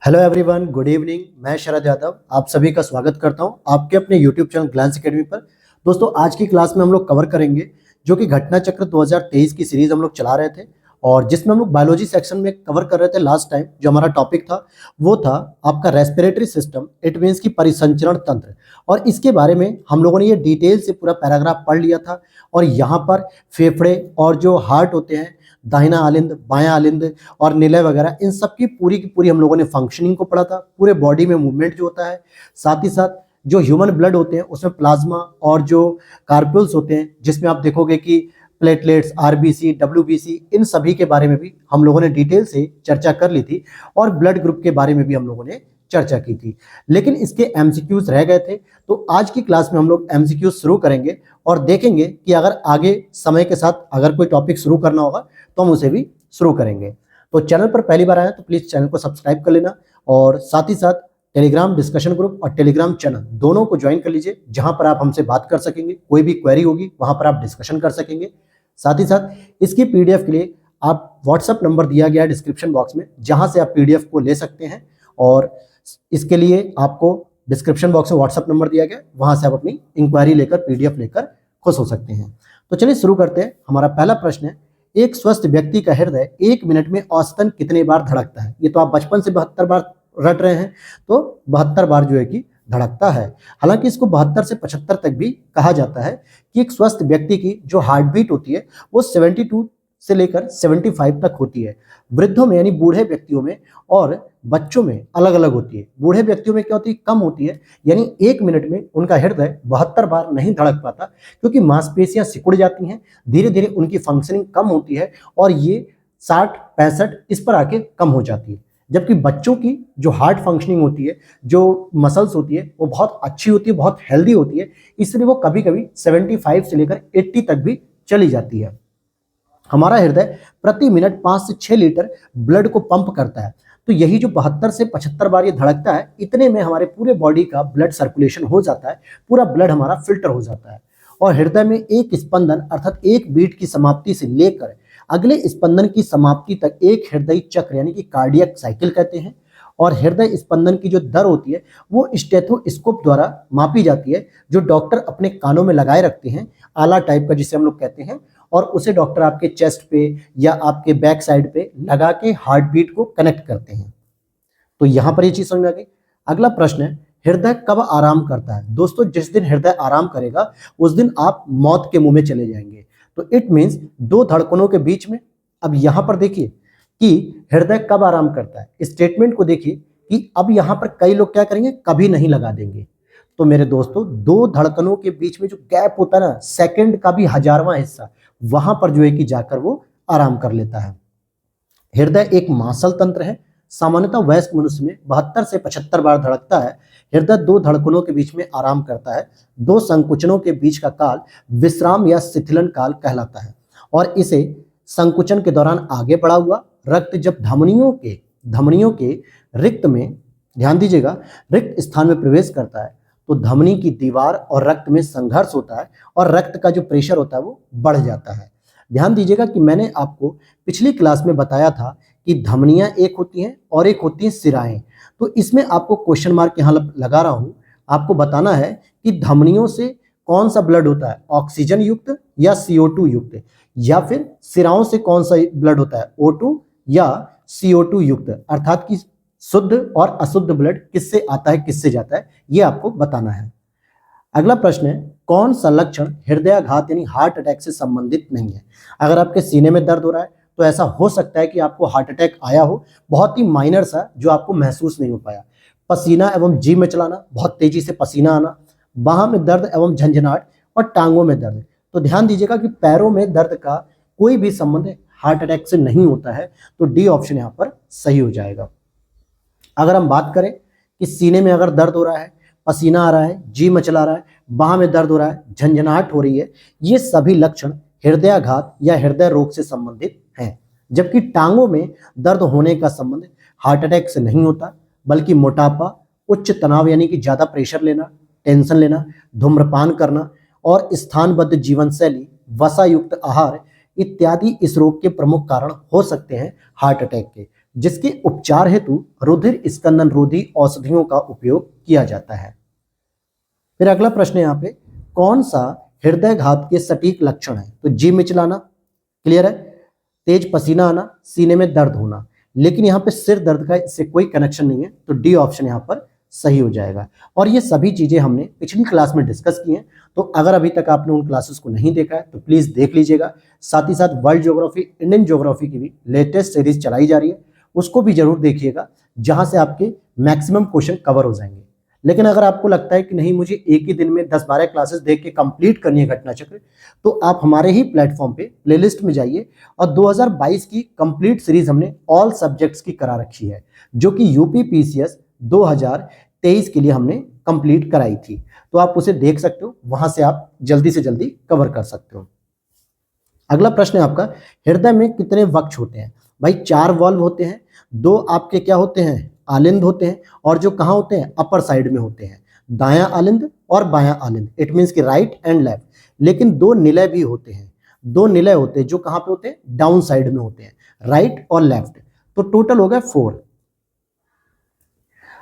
Hello everyone, good evening. मैं शरद यादव आप सभी का स्वागत करता हूं आपके अपने यूट्यूब चैनल ग्लैंस एकेडमी पर। दोस्तों, आज की क्लास में हम लोग कवर करेंगे जो कि घटना चक्र 2023 की सीरीज हम लोग चला रहे थे और जिसमें हम लोग बायोलॉजी सेक्शन में कवर कर रहे थे। लास्ट टाइम जो हमारा टॉपिक था वो था आपका रेस्पिरेटरी सिस्टम, इट मीन्स की परिसंचरण तंत्र। और इसके बारे में हम लोगों ने ये डिटेल से पूरा पैराग्राफ पढ़ लिया था। और यहाँ पर फेफड़े और जो हार्ट होते हैं, दाहिना आलिंद, बायां आलिंद और निलय वगैरह, इन सब की पूरी हम लोगों ने फंक्शनिंग को पढ़ा था, पूरे बॉडी में मूवमेंट जो होता है। साथ ही साथ जो ह्यूमन ब्लड होते हैं उसमें प्लाज्मा और जो कार्पुल्स होते हैं, जिसमें आप देखोगे कि प्लेटलेट्स, आरबीसी, डब्ल्यूबीसी, इन सभी के बारे में भी हम लोगों ने डिटेल से चर्चा कर ली थी। और ब्लड ग्रुप के बारे में भी हम लोगों ने चर्चा की थी, लेकिन इसके एमसीक्यूज रह गए थे। तो आज की क्लास में हम लोग एमसीक्यूज शुरू करेंगे और देखेंगे कि अगर आगे समय के साथ अगर कोई टॉपिक शुरू करना होगा तो हम उसे भी शुरू करेंगे। तो चैनल पर पहली बार आए तो प्लीज चैनल को सब्सक्राइब कर लेना और साथ ही साथ टेलीग्राम डिस्कशन ग्रुप और टेलीग्राम चैनल दोनों को ज्वाइन कर लीजिए, जहां पर आप हमसे बात कर सकेंगे। कोई भी क्वेरी होगी वहां पर आप डिस्कशन कर सकेंगे। साथ ही साथ इसकी पीडीएफ के लिए आप व्हाट्सएप नंबर दिया गया है डिस्क्रिप्शन बॉक्स में, जहां से आप पीडीएफ को ले सकते हैं। और इसके लिए आपको डिस्क्रिप्शन बॉक्स में व्हाट्सएप नंबर दिया गया, वहां से आप अपनी इंक्वायरी लेकर, पीडीएफ लेकर खुश हो सकते हैं। तो चलिए शुरू करते हैं। हमारा पहला प्रश्न है, एक स्वस्थ व्यक्ति का हृदय 1 मिनट में औसतन कितने बार धड़कता है? ये तो आप बचपन से 72 बार रट रहे हैं, तो 72 बार जो है कि धड़कता है। हालांकि इसको 72 से 75 तक भी कहा जाता है कि एक स्वस्थ व्यक्ति की जो हार्ट बीट होती है वो 72 से लेकर 75 तक होती है। वृद्धों में यानी बूढ़े व्यक्तियों में और बच्चों में अलग अलग होती है। बूढ़े व्यक्तियों में क्या होती है, कम होती है, यानी 1 मिनट में उनका हृदय 72 बार नहीं धड़क पाता, क्योंकि मांसपेशियां सिकुड़ जाती हैं, धीरे धीरे उनकी फंक्शनिंग कम होती है और ये 60-65 इस पर आके कम हो जाती है। जबकि बच्चों की जो हार्ट फंक्शनिंग होती है, जो मसल्स होती है, वो बहुत अच्छी होती है, बहुत हेल्दी होती है, इसलिए वो कभी कभी 75 से लेकर 80 तक भी चली जाती है। हमारा हृदय प्रति मिनट 5 से 6 लीटर ब्लड को पंप करता है। तो यही जो 72 से 75 बार ये धड़कता है, इतने में हमारे पूरे बॉडी का ब्लड सर्कुलेशन हो जाता है, पूरा ब्लड हमारा फिल्टर हो जाता है। और हृदय में एक स्पंदन अर्थात एक बीट की समाप्ति से लेकर अगले स्पंदन की समाप्ति तक एक हृदय चक्र यानी कि कार्डियक साइकिल कहते हैं। और हृदय स्पंदन की जो दर होती है वो स्टेथोस्कोप द्वारा मापी जाती है, जो डॉक्टर अपने कानों में लगाए रखते हैं, आला टाइप का जिसे हम लोग कहते हैं। और उसे डॉक्टर आपके चेस्ट पे या आपके बैक साइड पे लगा के हार्ट बीट को कनेक्ट करते हैं। तो यहां पर ये चीज समझ में आ गई। अगला प्रश्न है, हृदय कब आराम करता है? दोस्तों, जिस दिन हृदय आराम करेगा उस दिन आप मौत के मुंह में चले जाएंगे। तो इट मीन्स दो धड़कनों के बीच में। अब यहां पर देखिए कि हृदय कब आराम करता है, स्टेटमेंट को देखिए कि अब यहां पर कई लोग क्या करेंगे, कभी नहीं लगा देंगे। तो मेरे दोस्तों, दो धड़कनों के बीच में जो गैप होता है ना, सेकंड का भी 1000वां हिस्सा, वहां पर जो है कि जाकर वो आराम कर लेता है। हृदय एक मांसल तंत्र है। सामान्यतः वयस्क मनुष्य में 72 से 75 बार धड़कता है। हृदय दो धड़कनों के बीच में आराम करता है। दो संकुचनों के बीच का काल विश्राम या शिथिलन काल कहलाता है। और इसे संकुचन के दौरान आगे बढ़ा हुआ रक्त जब धमनियों के रिक्त में, ध्यान दीजिएगा, रिक्त स्थान में प्रवेश करता है तो धमनी की दीवार और रक्त में संघर्ष होता है और रक्त का जो प्रेशर होता है वो बढ़ जाता है। ध्यान दीजिएगा कि मैंने आपको पिछली क्लास में बताया था कि धमनियां एक होती हैं और एक होती हैं सिराएं। तो इसमें आपको क्वेश्चन मार्क यहां लगा रहा हूं। आपको बताना है कि धमनियों से कौन सा ब्लड होता है, ऑक्सीजन युक्त या CO2 युक्त, या फिर सिराओं से कौन सा ब्लड होता है, O2 या CO2 युक्त, अर्थात कि शुद्ध और अशुद्ध ब्लड किससे आता है किससे जाता है, ये आपको बताना है। अगला प्रश्न है, कौन सा लक्षण हृदयाघात यानी हार्ट अटैक से संबंधित नहीं है? अगर आपके सीने में दर्द हो रहा है तो ऐसा हो सकता है कि आपको हार्ट अटैक आया हो, बहुत ही माइनर सा जो आपको महसूस नहीं हो पाया। पसीना एवं जी में चलाना, बहुत तेजी से पसीना आना, बाहों में दर्द एवं झंझनाहट और टांगों में दर्द। तो ध्यान दीजिएगा कि पैरों में दर्द का कोई भी संबंध हार्ट अटैक से नहीं होता है, तो डी ऑप्शन यहाँ पर सही हो जाएगा। अगर हम बात करें कि सीने में अगर दर्द हो रहा है, पसीना आ रहा है, जी मचला रहा है, बाह में दर्द हो रहा है, झंझनाहट हो रही है, ये सभी लक्षण हृदयाघात या हृदय रोग से संबंधित हैं। जबकि टांगों में दर्द होने का संबंध हार्ट अटैक से नहीं होता, बल्कि मोटापा, उच्च तनाव यानी कि ज्यादा प्रेशर लेना, टेंशन लेना, धूम्रपान करना और स्थानबद्ध जीवन शैली, वसा युक्त आहार इत्यादि इस रोग के प्रमुख कारण हो सकते हैं हार्ट अटैक के। जिसके उपचार हेतु रुधिर स्कंदन रोधी औषधियों का उपयोग किया जाता है। फिर अगला प्रश्न है यहाँ पे, कौन सा हृदय घात के सटीक लक्षण है? तो जी मिचलाना, क्लियर है, तेज पसीना आना, सीने में दर्द होना, लेकिन यहाँ पे सिर दर्द का इससे कोई कनेक्शन नहीं है, तो डी ऑप्शन यहाँ पर सही हो जाएगा। और ये सभी चीजें हमने पिछली क्लास में डिस्कस की हैं, तो अगर अभी तक आपने उन क्लासेस को नहीं देखा है तो प्लीज देख लीजिएगा। साथ ही साथ वर्ल्ड ज्योग्राफी, इंडियन ज्योग्राफी की भी लेटेस्ट सीरीज चलाई जा रही है, उसको भी जरूर देखिएगा, जहां से आपके मैक्सिमम क्वेश्चन कवर हो जाएंगे। लेकिन अगर आपको लगता है कि नहीं, मुझे एक ही दिन में 10-12 क्लासेस देख के कंप्लीट करनी है घटना चक्र, तो आप हमारे ही प्लेटफॉर्म पे प्लेलिस्ट में जाइए और 2022 की कंप्लीट सीरीज हमने ऑल सब्जेक्ट्स की करा रखी है, जो कि यूपी पीसीएस 2023 के लिए हमने कंप्लीट कराई थी। तो आप उसे देख सकते हो, वहां से आप जल्दी से जल्दी कवर कर सकते हो। अगला प्रश्न है आपका, हृदय में कितने वक्ष होते हैं? भाई 4 वॉल्व होते हैं, 2 आपके क्या होते हैं, आलिंद होते हैं, और जो कहाँ होते हैं, अपर साइड में होते हैं, दायां आलिंद और बायां आलिंद, इट मीन्स कि राइट एंड लेफ्ट। लेकिन 2 निलय भी होते हैं, 2 निलय होते हैं जो कहाँ पे होते हैं, डाउन साइड में होते हैं, राइट और लेफ्ट। तो टोटल हो गया 4।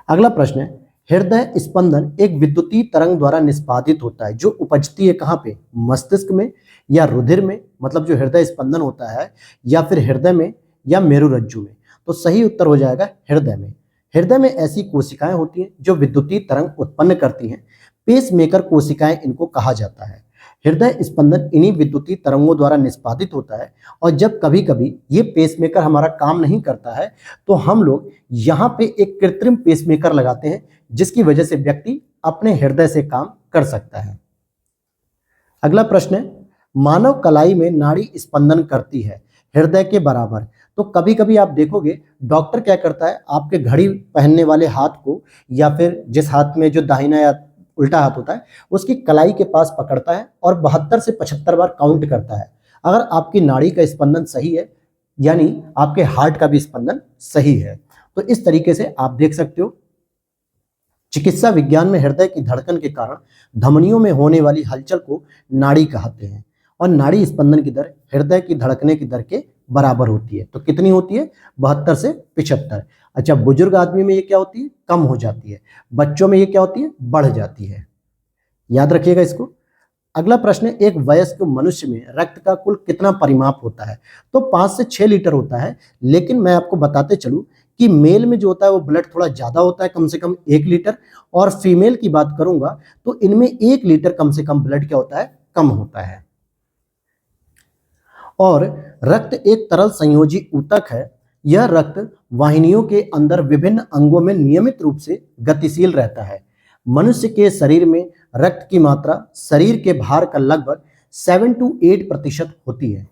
अगला प्रश्न है, हृदय स्पंदन एक विद्युतीय तरंग द्वारा निष्पादित होता है, जो उपजती है कहाँ पे, मस्तिष्क में या रुधिर में, मतलब जो हृदय स्पंदन होता है, या फिर हृदय में या मेरुरज्जु में। तो सही उत्तर हो जाएगा हृदय में। हृदय में ऐसी कोशिकाएं होती हैं जो विद्युतीय तरंग उत्पन्न करती हैं, पेसमेकर कोशिकाएं इनको कहा जाता है। हृदय स्पंदन इन्हीं विद्युतीय तरंगों द्वारा निष्पादित होता है, और जब कभी कभी ये पेसमेकर हमारा काम नहीं करता है, तो हम लोग यहाँ पे एक कृत्रिम पेसमेकर लगाते हैं, जिसकी वजह से व्यक्ति अपने हृदय से काम कर सकता है। अगला प्रश्न है, मानव कलाई में नाड़ी स्पंदन करती है हृदय के बराबर। तो कभी कभी आप देखोगे डॉक्टर क्या करता है, आपके घड़ी पहनने वाले हाथ को, या फिर जिस हाथ में जो दाहिना या उल्टा हाथ होता है, उसकी कलाई के पास पकड़ता है और 72 से 75 बार काउंट करता है। अगर आपकी नाड़ी का स्पंदन सही है, यानी आपके हार्ट का भी स्पंदन सही है। तो इस तरीके से आप देख सकते हो, चिकित्सा विज्ञान में हृदय की धड़कन के कारण धमनियों में होने वाली हलचल को नाड़ी कहते हैं, और नाड़ी स्पंदन की दर हृदय की धड़कने की दर के बराबर होती है। तो कितनी होती है, 72 से 75। अच्छा, बुजुर्ग आदमी में ये क्या होती है, कम हो जाती है, बच्चों में ये क्या होती है, बढ़ जाती है। याद रखिएगा इसको। अगला प्रश्न है, एक वयस्क मनुष्य में रक्त का कुल कितना परिमाप होता है? तो 5 से 6 लीटर होता है, लेकिन मैं आपको बताते चलूं कि मेल में जो होता है वो ब्लड थोड़ा ज्यादा होता है, कम से कम 1 लीटर, और फीमेल की बात करूंगा तो इनमें 1 लीटर कम से कम ब्लड क्या होता है, कम होता है। और रक्त एक तरल संयोजी ऊतक है, यह रक्त वाहिनियों के अंदर विभिन्न अंगों में नियमित रूप से गतिशील रहता है। मनुष्य के शरीर में रक्त की मात्रा शरीर के भार का लगभग 7 to 8% होती है।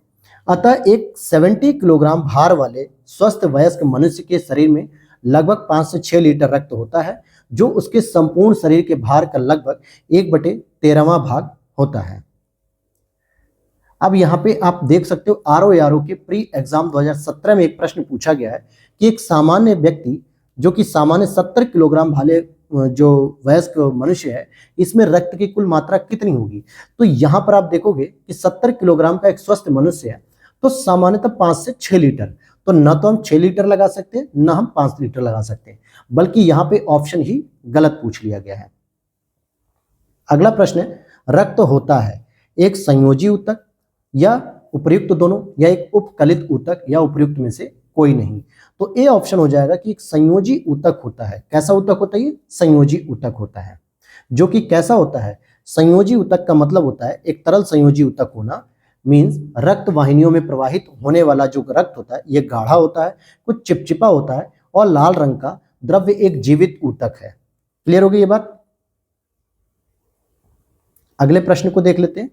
अतः एक 70 किलोग्राम भार वाले स्वस्थ वयस्क मनुष्य के शरीर में लगभग 5 से 6 लीटर रक्त होता है, जो उसके संपूर्ण शरीर के भार का लगभग 1/13वां भाग होता है। अब यहाँ पे आप देख सकते हो, आरओ के प्री एग्जाम 2017 में एक प्रश्न पूछा गया है कि एक सामान्य व्यक्ति जो कि सामान्य 70 किलोग्राम वाले जो वयस्क मनुष्य है, इसमें रक्त की कुल मात्रा कितनी होगी? तो यहाँ पर आप देखोगे कि 70 किलोग्राम का एक स्वस्थ मनुष्य है, तो सामान्यतः 5 से 6 लीटर। तो न तो हम 6 लीटर लगा सकते हैं, न हम 5 लीटर लगा सकते हैं, बल्कि यहाँ पे ऑप्शन ही गलत पूछ लिया गया है। अगला प्रश्न है, रक्त होता है एक संयोजी ऊतक या उपर्युक्त दोनों, या एक उपकलित ऊतक, या उपर्युक्त में से कोई नहीं? तो ए ऑप्शन हो जाएगा कि एक संयोजी ऊतक होता है। कैसा ऊतक होता है? ये संयोजी ऊतक होता है, जो कि कैसा होता है, संयोजी ऊतक का मतलब होता है एक तरल संयोजी ऊतक होना, मींस रक्त वाहिनियों में प्रवाहित होने वाला जो रक्त होता है ये गाढ़ा होता है, कुछ चिपचिपा होता है, और लाल रंग का द्रव्य एक जीवित ऊतक है। क्लियर हो गई ये बात? अगले प्रश्न को देख लेते हैं।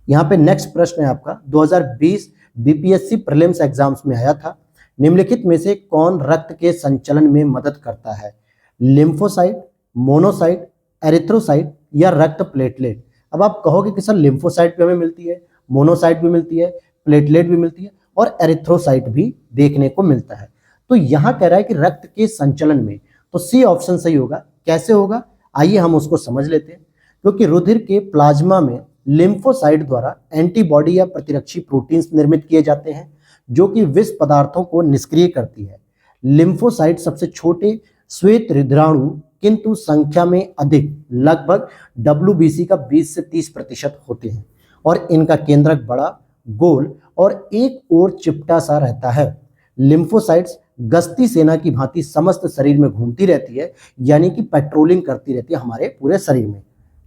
यहाँ पे नेक्स्ट प्रश्न है आपका, 2020 बीपीएससी प्रीलिम्स एग्जाम्स में आया था, निम्नलिखित में से कौन रक्त के संचलन में मदद करता है? लिम्फोसाइट, मोनोसाइट, एरिथ्रोसाइट या रक्त प्लेटलेट? अब आप कहोगे कि सर लिम्फोसाइट भी हमें मिलती है, मोनोसाइट भी मिलती है, प्लेटलेट भी मिलती है, और एरिथ्रोसाइट भी देखने को मिलता है। तो यहाँ कह रहा है कि रक्त के संचलन में, तो सी ऑप्शन सही होगा। कैसे होगा, आइए हम उसको समझ लेते हैं। क्योंकि रुधिर के प्लाज्मा में लिम्फोसाइट द्वारा एंटीबॉडी या प्रतिरक्षी प्रोटीन्स निर्मित किए जाते हैं, जो कि विष पदार्थों को निष्क्रिय करती है। लिम्फोसाइट सबसे छोटे श्वेत हृदयाणु किंतु संख्या में अधिक, लगभग WBC का 20 से 30% होते हैं और इनका केंद्रक बड़ा, गोल और एक ओर चिपटा सा रहता है। लिम्फोसाइट्स गश्ती सेना की भांति समस्त शरीर में घूमती रहती है, यानी कि पेट्रोलिंग करती रहती है हमारे पूरे शरीर में,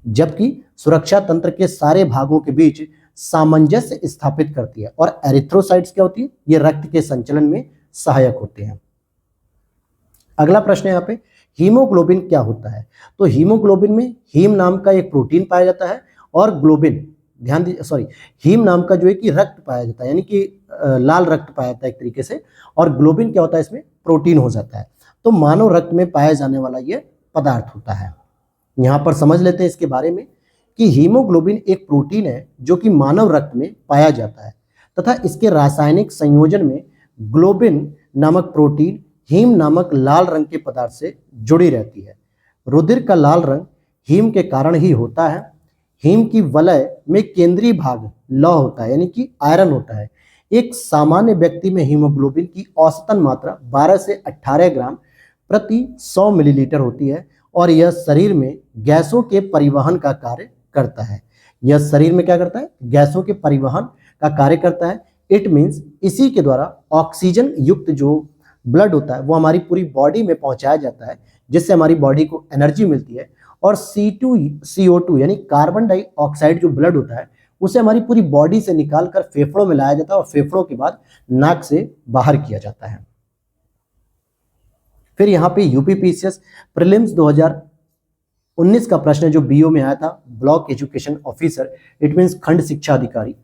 जबकि सुरक्षा तंत्र के सारे भागों के बीच सामंजस्य स्थापित करती है। और एरिथ्रोसाइट्स क्या होती है? ये रक्त के संचलन में सहायक होते हैं। अगला प्रश्न है यहाँ पे, हीमोग्लोबिन क्या होता है? तो हीमोग्लोबिन में हीम नाम का एक प्रोटीन पाया जाता है और ग्लोबिन, ध्यान दीजिए, सॉरी, हीम नाम का जो है कि रक्त पाया जाता है, यानी कि लाल रक्त पाया जाता है एक तरीके से, और ग्लोबिन क्या होता है? इसमें प्रोटीन हो जाता है। तो मानव रक्त में पाया जाने वाला ये पदार्थ होता है। यहाँ पर समझ लेते हैं इसके बारे में कि हीमोग्लोबिन एक प्रोटीन है जो कि मानव रक्त में पाया जाता है तथा इसके रासायनिक संयोजन में ग्लोबिन नामक प्रोटीन हीम नामक लाल रंग के पदार्थ से जुड़ी रहती है। रुधिर का लाल रंग हीम के कारण ही होता है। हीम की वलय में केंद्रीय भाग लौह होता है, यानी कि आयरन होता है। एक सामान्य व्यक्ति में हीमोग्लोबिन की औसतन मात्रा 12 से 18 ग्राम प्रति 100 मिलीलीटर होती है और यह शरीर में गैसों के परिवहन का कार्य करता है। यह शरीर में क्या करता है? गैसों के परिवहन का कार्य करता है। इट मीन्स इसी के द्वारा ऑक्सीजन युक्त जो ब्लड होता है वो हमारी पूरी बॉडी में पहुंचाया जाता है, जिससे हमारी बॉडी को एनर्जी मिलती है। और CO2 यानी कार्बन डाइऑक्साइड जो ब्लड होता है उसे हमारी पूरी बॉडी से निकालकर फेफड़ों में लाया जाता है और फेफड़ों के बाद नाक से बाहर किया जाता है। फिर यहाँ पे यूपीपीसीएस प्रीलिम्स 2019 का प्रश्न है जो BO में आया था, block education officer, it means खंड शिक्षा अधिकारी।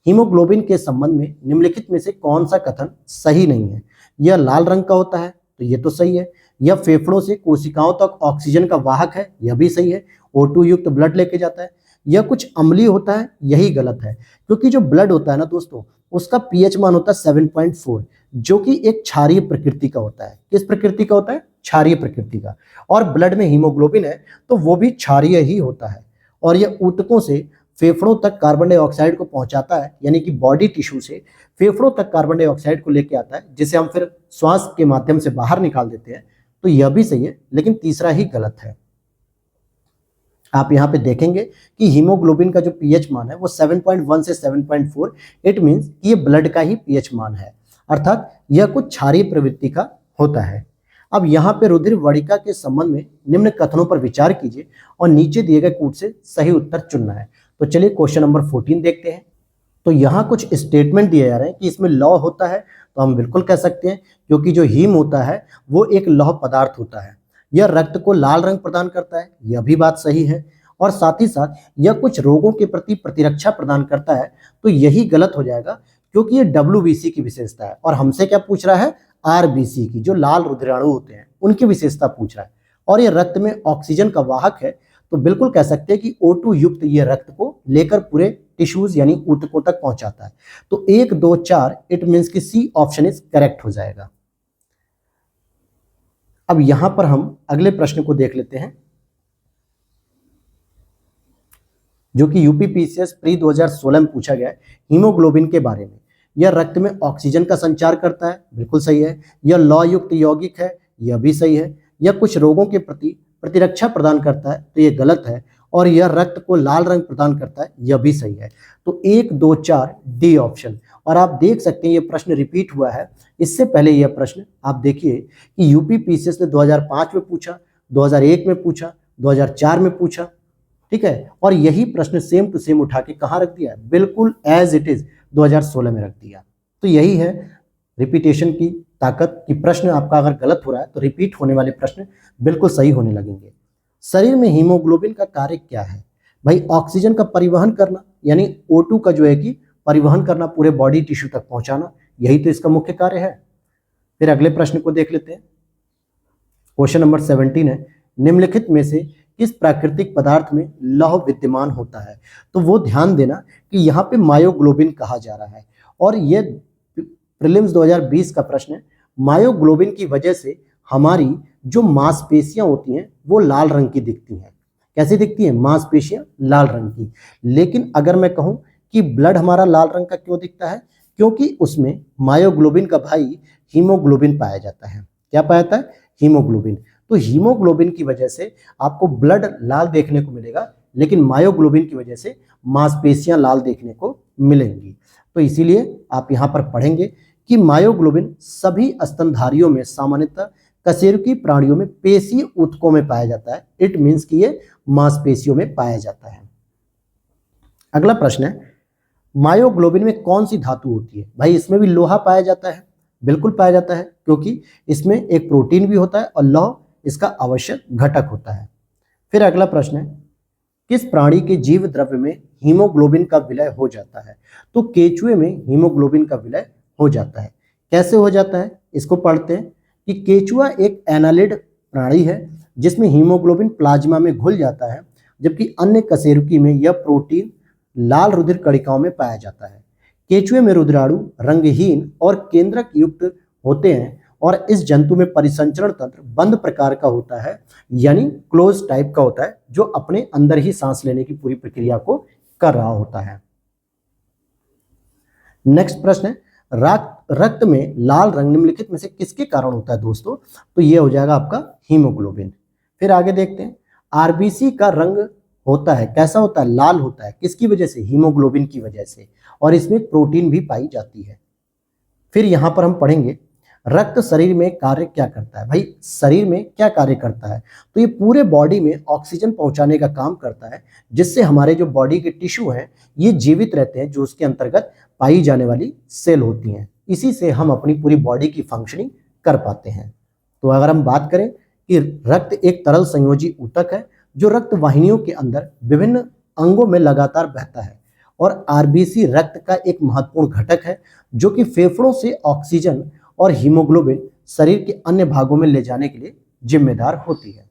हीमोग्लोबिन के संबंध में निम्नलिखित में से कौन सा कथन सही नहीं है? यह लाल रंग का होता है, तो ये तो सही है। यह फेफड़ों से कोशिकाओं तक ऑक्सीजन का वाहक है, यह भी सही है। O2 युक्त ब्लड लेके जाता है। यह कुछ अम्लीय होता है, यही गलत है, क्योंकि जो ब्लड होता है ना दोस्तों, उसका pH मान होता है 7.4, जो कि एक क्षारीय प्रकृति का होता है। किस प्रकृति का होता है? क्षारीय प्रकृति का। और ब्लड में हीमोग्लोबिन है तो वो भी क्षारीय ही होता है और यह ऊतकों से फेफड़ों तक कार्बन डाइऑक्साइड को पहुंचाता है, यानी कि बॉडी टिश्यू से फेफड़ों तक कार्बन डाइऑक्साइड को लेके आता है, जिसे हम फिर श्वास के माध्यम से बाहर निकाल देते हैं। तो यह भी सही है, लेकिन तीसरा ही गलत है। आप यहाँ पे देखेंगे कि हीमोग्लोबिन का जो pH मान है वो 7.1 से 7.4, इट मीन्स ये ब्लड का ही pH मान है, अर्थात यह कुछ क्षारीय प्रवृत्ति का होता है। अब यहाँ पे रुधिर वड़िका के संबंध में निम्न कथनों पर विचार कीजिए और नीचे दिए गए कूट से सही उत्तर चुनना है। तो चलिए क्वेश्चन नंबर 14 देखते हैं। तो यहाँ कुछ स्टेटमेंट दिए जा रहे हैं कि इसमें लौह होता है, तो हम बिल्कुल कह सकते हैं, क्योंकि जो हीम होता है वो एक लौह पदार्थ होता है। यह रक्त को लाल रंग प्रदान करता है, यह भी बात सही है। और साथ ही साथ यह कुछ रोगों के प्रति प्रतिरक्षा प्रदान करता है, तो यही गलत हो जाएगा, क्योंकि ये WBC की विशेषता है और हमसे क्या पूछ रहा है? RBC की, जो लाल रुधिराणु होते हैं उनकी विशेषता पूछ रहा है। और ये रक्त में ऑक्सीजन का वाहक है, तो बिल्कुल कह सकते हैं कि O2 युक्त ये रक्त को लेकर पूरे टिश्यूज यानी ऊतकों तक पहुंचाता है। तो 1, 2, 4, इट मीन्स कि C ऑप्शन इज करेक्ट हो जाएगा। अब यहां पर हम अगले प्रश्न को देख लेते हैं, जो कि यूपीपीसीएस प्री 2016 में पूछा गया है हीमोग्लोबिन के बारे में। यह रक्त में ऑक्सीजन का संचार करता है, बिल्कुल सही है। यह लौह युक्त यौगिक है, यह भी सही है। यह कुछ रोगों के प्रति प्रतिरक्षा प्रदान करता है, तो यह गलत है। और यह रक्त को लाल रंग प्रदान करता है, यह भी सही है। तो 1, 2, 4 डी ऑप्शन। और आप देख सकते हैं यह प्रश्न रिपीट हुआ है। इससे पहले यह प्रश्न आप देखिए कि यूपीपीसीएस ने 2005 में पूछा, 2001 में पूछा, 2004 में पूछा, ठीक है। और यही प्रश्न सेम टू सेम उठा के कहाँ रख दिया? बिल्कुल एज इट इज 2016 में रख दिया। तो यही है रिपीटेशन की ताकत, कि प्रश्न आपका अगर गलत हो रहा है तो रिपीट होने वाले प्रश्न बिल्कुल सही होने लगेंगे। शरीर में हीमोग्लोबिन का कार्य क्या है? भाई ऑक्सीजन का परिवहन करना, यानी O2 का जो है कि परिवहन करना, पूरे बॉडी टिश्यू तक पहुंचाना, यही तो इसका मुख्य कार्य है। फिर अगले प्रश्न को देख लेते हैं। क्वेश्चन नंबर 17 है, निम्नलिखित में से किस प्राकृतिक पदार्थ में लौह विद्यमान होता है? तो वो ध्यान देना कि यहाँ पे मायोग्लोबिन कहा जा रहा है और ये प्रीलिम्स 2020 का प्रश्न है। मायोग्लोबिन की वजह से हमारी जो मांसपेशियां होती हैं वो लाल रंग की दिखती हैं। कैसी दिखती हैं? मांसपेशियां लाल रंग की। लेकिन अगर मैं कहूं कि ब्लड हमारा लाल रंग का क्यों दिखता है, क्योंकि उसमें मायोग्लोबिन का भाई हीमोग्लोबिन पाया जाता है। क्या पाया जाता है? हीमोग्लोबिन। तो हीमोग्लोबिन की वजह से आपको ब्लड लाल देखने को मिलेगा, लेकिन मायोग्लोबिन की वजह से मांसपेशियां लाल देखने को मिलेंगी। तो इसीलिए आप यहाँ पर पढ़ेंगे कि मायोग्लोबिन सभी स्तनधारियों में सामान्यतः कशेरुकी प्राणियों में पेशी ऊतकों में पाया जाता है। इट मीन्स कि ये मांसपेशियों में पाया जाता है। अगला प्रश्न है, मायोग्लोबिन में कौन सी धातु होती है? भाई इसमें भी लोहा पाया जाता है। बिल्कुल पाया जाता है, क्योंकि इसमें एक प्रोटीन भी होता है और लौह इसका आवश्यक घटक होता है। फिर अगला प्रश्न है, किस प्राणी के जीव द्रव्य में हीमोग्लोबिन का विलय हो जाता है? तो केचुए में हीमोग्लोबिन का विलय हो जाता है। कैसे हो जाता है इसको पढ़ते हैं कि केचुआ एक एनालिड प्राणी है जिसमें हीमोग्लोबिन प्लाज्मा में घुल जाता है, जबकि अन्य कशेरुकी में यह प्रोटीन लाल रुधिर कणिकाओं में पाया जाता है। केचुए में रुधिराणु रंगहीन और केंद्रक युक्त होते हैं और इस जंतु में परिसंचरण तंत्र बंद प्रकार का होता है, यानी क्लोज टाइप का होता है, जो अपने अंदर ही सांस लेने की पूरी प्रक्रिया को कर रहा होता है। नेक्स्ट प्रश्न है, रक्त में लाल रंग निम्नलिखित में से किसके कारण होता है दोस्तों? तो ये हो जाएगा आपका हीमोग्लोबिन। फिर आगे देखते हैं, आरबीसी का रंग होता है, कैसा होता है? लाल होता है। किसकी वजह से? हीमोग्लोबिन की वजह से, और इसमें प्रोटीन भी पाई जाती है। फिर यहां पर हम पढ़ेंगे, रक्त शरीर में कार्य क्या करता है? भाई शरीर में क्या कार्य करता है? तो ये पूरे बॉडी में ऑक्सीजन पहुंचाने का काम करता है, जिससे हमारे जो बॉडी के टिश्यू हैं ये जीवित रहते हैं, जो उसके अंतर्गत पाई जाने वाली सेल होती हैं। इसी से हम अपनी पूरी बॉडी की फंक्शनिंग कर पाते हैं। तो अगर हम बात करें कि रक्त एक तरल संयोजी ऊतक है जो रक्त वाहिनियों के अंदर विभिन्न अंगों में लगातार बहता है, और आरबीसी रक्त का एक महत्वपूर्ण घटक है जो कि फेफड़ों से ऑक्सीजन और हीमोग्लोबिन शरीर के अन्य भागों में ले जाने के लिए जिम्मेदार होती है।